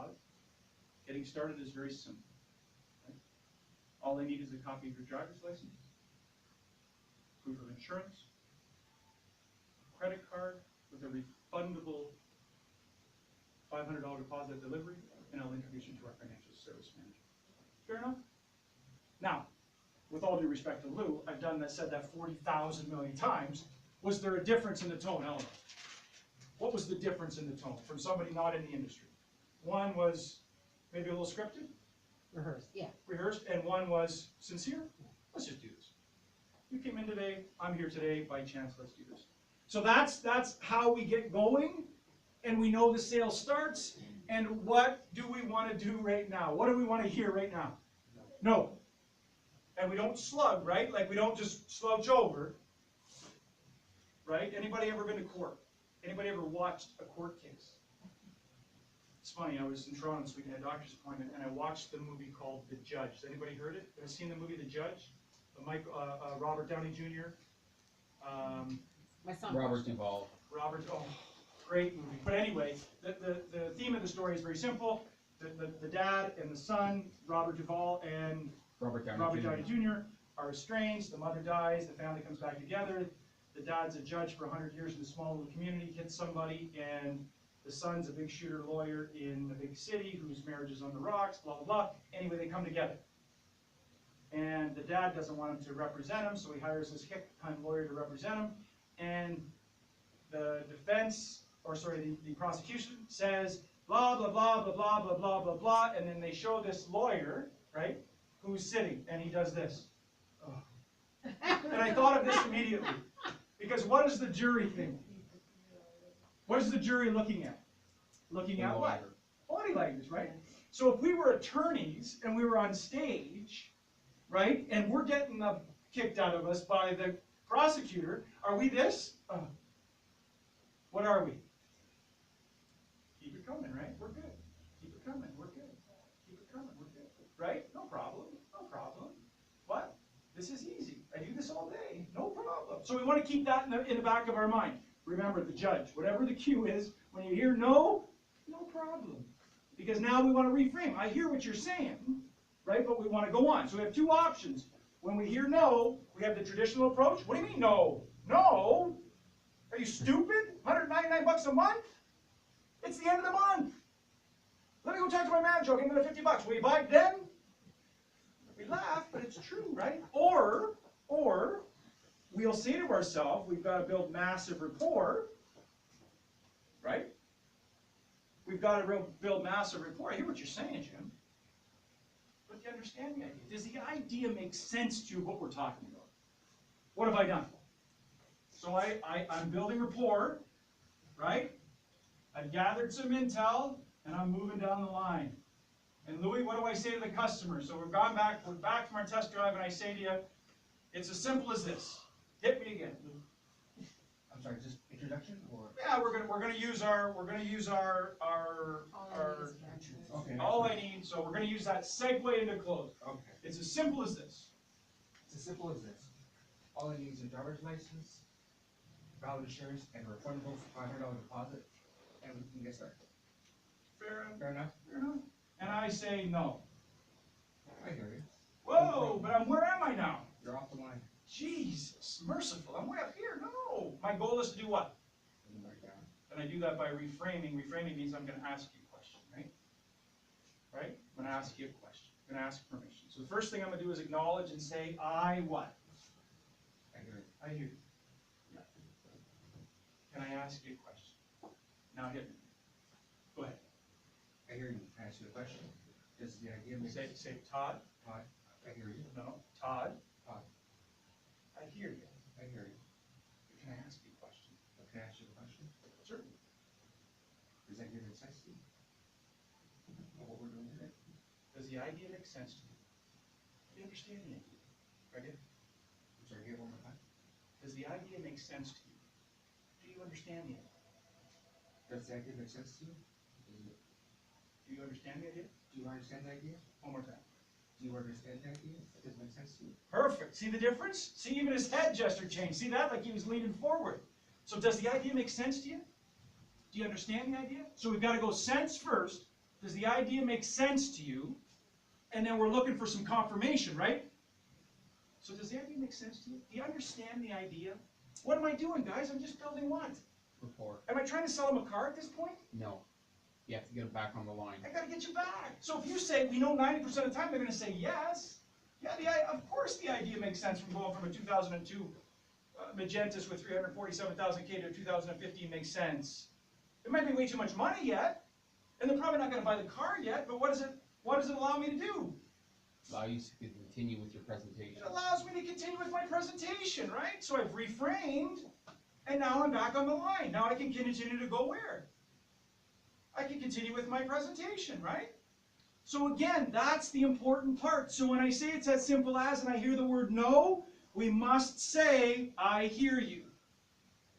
pause. Getting started is very simple. Right? All they need is a copy of your driver's license, proof of insurance, credit card with a refundable $500 deposit at delivery, and I'll introduce you to our financial service manager. Fair enough? Now, with all due respect to Lou, I've said that 40,000 million times. Was there a difference in the tone, Eleanor? What was the difference in the tone from somebody not in the industry? One was maybe a little scripted? Rehearsed. Yeah. Rehearsed, and one was sincere? Let's just do this. You came in today, I'm here today, by chance, let's do this. So that's how we get going, and we know the sale starts, and what do we want to do right now? What do we want to hear right now? No. And we don't slug, right? Like we don't just slouch over, right? Anybody ever been to court? Anybody ever watched a court case? It's funny, I was in Toronto this week and had a doctor's appointment, and I watched the movie called The Judge. Has anybody heard it? Have you seen the movie The Judge? Robert Downey Jr. My son. Robert Duvall. Oh, great movie. But anyway, the theme of the story is very simple. The dad and the son, Robert Duvall and Robert Downey Jr. are estranged. The mother dies. The family comes back together. The dad's a judge for 100 years in a small little community, hits somebody, and the son's a big shooter lawyer in a big city whose marriage is on the rocks, blah, blah, blah. Anyway, they come together. And the dad doesn't want him to represent him, so he hires this hick-kind lawyer to represent him. And the defense, or sorry, the prosecution says, blah, blah, blah, blah, blah, blah, blah, blah, blah, and then they show this lawyer, right, who's sitting, and he does this. Oh. And I thought of this immediately, because what does the jury think? What is the jury looking at? Looking at what? Body language, right? So if we were attorneys, and we were on stage, right, and we're getting kicked out of us by the prosecutor, are we this? What are we? Keep it coming, right? We're good. Keep it coming, we're good. Keep it coming, we're good. Right? No problem, no problem. What? This is easy. I do this all day, no problem. So we want to keep that in the back of our mind. Remember, the judge, whatever the cue is, when you hear no, no problem. Because now we want to reframe. I hear what you're saying, right? But we want to go on. So we have two options. When we hear no, we have the traditional approach. What do you mean no? No? Are you stupid? 199 bucks a month? It's the end of the month. Let me go talk to my manager. I'll give him the 50 bucks. Will you buy it then? We laugh, but it's true, right? Or we'll say to ourselves, we've got to build massive rapport, right? We've got to build massive rapport. I hear what you're saying, Jim. But do you understand the idea? Does the idea make sense to you, what we're talking about? What have I done? So I'm building rapport, right? I've gathered some intel, and I'm moving down the line. And Louis, what do I say to the customer? So we're back from our test drive, and I say to you, it's as simple as this. Hit me again. I'm sorry, just introduction or? Yeah, we're gonna use our Okay. all I need. So we're gonna use that segue into close. Okay. It's as simple as this. It's as simple as this. All I need is a driver's license, valid insurance, and a refundable $500 deposit, and we can get started. Fair enough. Fair enough? Fair enough. And I say no. I hear you. Whoa, but where am I now? You're off the line. Jesus, merciful. I'm way up here. No. My goal is to do what? Right down. And I do that by reframing. Reframing means I'm going to ask you a question, right? Right? I'm going to ask you a question. I'm going to ask permission. So the first thing I'm going to do is acknowledge and say, I what? I hear you. I hear you. Yeah. Can I ask you a question? Now hit me. Go ahead. I hear you. Can I ask you a question? Does the idea make sense? Say Todd. Todd, I hear you. No. Todd. Todd, I hear you. I hear you. Can I ask you a question? Can I ask you a question? Certainly. Does that give sense to you? Of what we're doing today? Does the idea make sense to you? Do you understand the idea? Right? I'm sorry, get it one more time. Does the idea make sense to you? Do you understand the idea? Does the idea make sense to you? Do you understand the idea? Do you understand the idea? One more time. Do you understand the idea? Does it make sense to you? Perfect. See the difference? See, even his head gesture changed. See that? Like he was leaning forward. So does the idea make sense to you? Do you understand the idea? So we've got to go sense first, Does the idea make sense to you? And then we're looking for some confirmation, right? So does the idea make sense to you? Do you understand the idea? What am I doing, guys? I'm just building what? Rapport. Am I trying to sell them a car at this point? No. You have to get them back on the line. I gotta get you back. So if you say, we know 90% of the time, they're gonna say yes. Yeah, of course the idea makes sense from going from a 2002 Magentas with 347,000 K to a 2015 makes sense. It might be way too much money yet, and they're probably not gonna buy the car yet, but what does it allow me to do? Allow you to continue with your presentation. It allows me to continue with my presentation, right? So I've reframed, and now I'm back on the line. Now I can continue to go where? I can continue with my presentation, right? So again, that's the important part. So when I say it's as simple as, and I hear the word no, we must say, I hear you.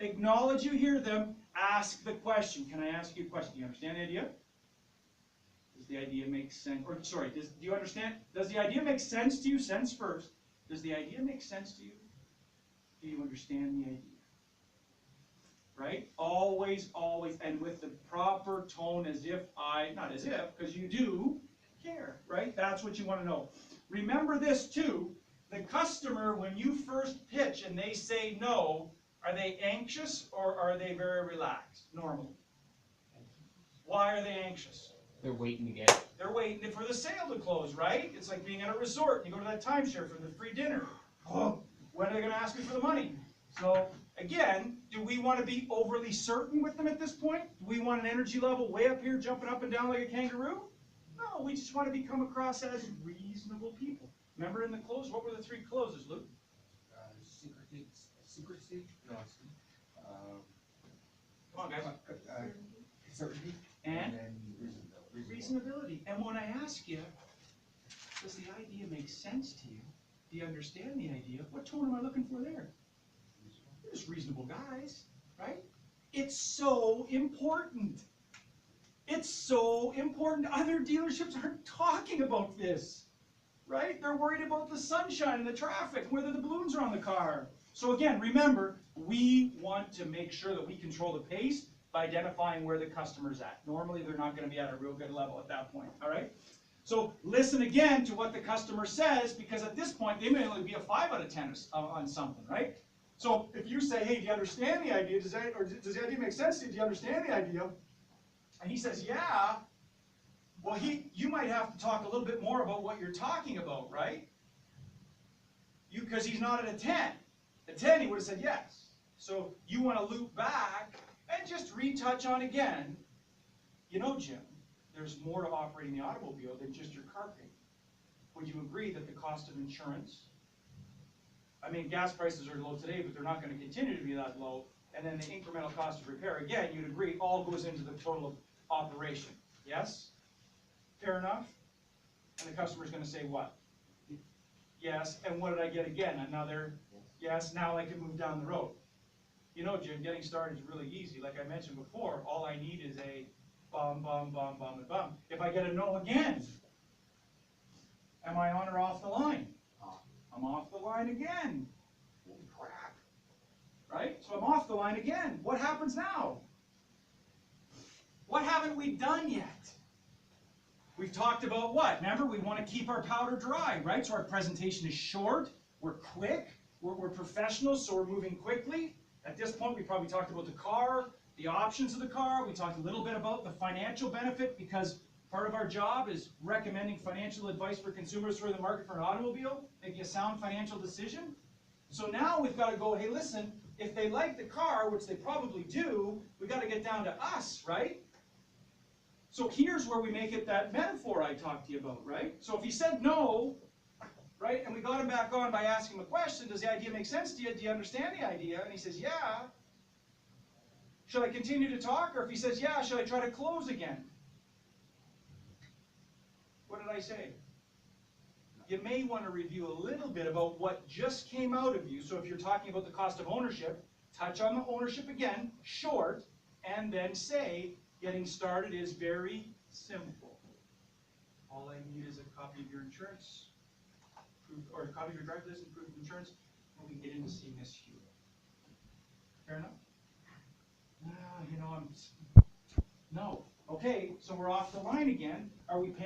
Acknowledge you hear them, ask the question. Can I ask you a question? Do you understand the idea? Does the idea make sense? Or sorry, do you understand? Does the idea make sense to you? Sense first. Does the idea make sense to you? Do you understand the idea? Right? Always, always, and with the proper tone as if not as if, because you do care, right? That's what you want to know. Remember this too, the customer, when you first pitch and they say no, are they anxious or are they very relaxed, normally? Why are they anxious? They're waiting to get. They're waiting for the sale to close, right? It's like being at a resort. You go to that timeshare for the free dinner. Oh, when are they going to ask me for the money? So, again, do we want to be overly certain with them at this point? Do we want an energy level way up here jumping up and down like a kangaroo? No, we just want to come across as reasonable people. Remember in the close, what were the three closes, Luke? Secrecy? No. Come on, guys. Certainty. And then reasonability. And when I ask you, does the idea make sense to you? Do you understand the idea? What tone am I looking for there? You're just reasonable guys, right? It's so important. It's so important. Other dealerships aren't talking about this, right? They're worried about the sunshine and the traffic, whether the balloons are on the car. So again, remember, we want to make sure that we control the pace by identifying where the customer's at. Normally, they're not going to be at a real good level at that point, all right? So listen again to what the customer says, because at this point, they may only be a 5 out of 10 on something, right? So if you say, hey, do you understand the idea? Does the idea make sense to you? Do you understand the idea? And he says, yeah. Well, you might have to talk a little bit more about what you're talking about, right? Because he's not at a 10. At 10, he would have said yes. So you want to loop back and just retouch on again. You know, Jim, there's more to operating the automobile than just your car payment. Would you agree that the cost of insurance, I mean, gas prices are low today, but they're not going to continue to be that low. And then the incremental cost of repair, again, you'd agree, all goes into the total of operation. Yes? Fair enough? And the customer's going to say what? Yes. And what did I get again? Another yes. Now I can move down the road. You know, Jim, getting started is really easy. Like I mentioned before, all I need is a bum, bum, bum, bum, and bum. If I get a no again, am I on or off the line? I'm off the line again. Holy crap. Right? So I'm off the line again. What happens now? What haven't we done yet? We've talked about what? Remember, we want to keep our powder dry, right? So our presentation is short, we're quick, we're professionals, so we're moving quickly. At this point, we probably talked about the car, the options of the car. We talked a little bit about the financial benefit, because part of our job is recommending financial advice for consumers who are in the market for an automobile, making a sound financial decision. So now we've got to go, hey, listen, if they like the car, which they probably do, we've got to get down to us, right? So here's where we make it that metaphor I talked to you about, right? So if he said no, right, and we got him back on by asking him a question, does the idea make sense to you? Do you understand the idea? And he says, yeah. Should I continue to talk? Or if he says, yeah, should I try to close again? What did I say? You may want to review a little bit about what just came out of you. So if you're talking about the cost of ownership, touch on the ownership again, short, and then say, getting started is very simple. All I need is a copy of your insurance, or a copy of your driver's license, proof of insurance, and we can get into seeing Miss Hewitt. Fair enough? You know, no. Okay, so we're off the line again. Are we paying